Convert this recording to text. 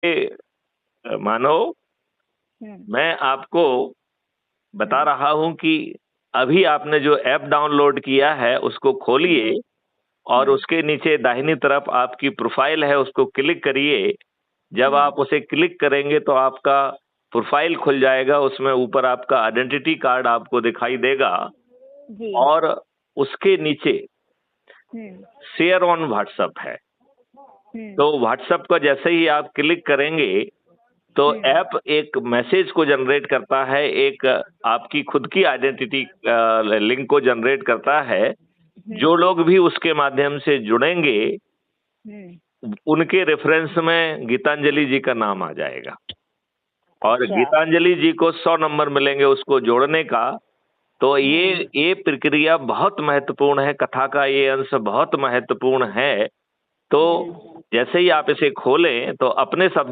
मानो मैं आपको बता रहा हूं कि अभी आपने जो ऐप डाउनलोड किया है उसको खोलिए और उसके नीचे दाहिनी तरफ आपकी प्रोफाइल है, उसको क्लिक करिए। जब आप उसे क्लिक करेंगे तो आपका प्रोफाइल खुल जाएगा, उसमें ऊपर आपका आइडेंटिटी कार्ड आपको दिखाई देगा जी। और उसके नीचे शेयर ऑन व्हाट्सएप है। तो व्हाट्सएप का जैसे ही आप क्लिक करेंगे तो ऐप एक मैसेज को जनरेट करता है, एक आपकी खुद की आइडेंटिटी लिंक को जनरेट करता है। जो लोग भी उसके माध्यम से जुड़ेंगे उनके रेफरेंस में गीतांजलि जी का नाम आ जाएगा और अच्छा। गीतांजलि जी को 100 नंबर मिलेंगे उसको जोड़ने का। तो ये प्रक्रिया बहुत महत्वपूर्ण है, कथा का ये अंश बहुत महत्वपूर्ण है। तो जैसे ही आप इसे खोलें तो अपने शब्दों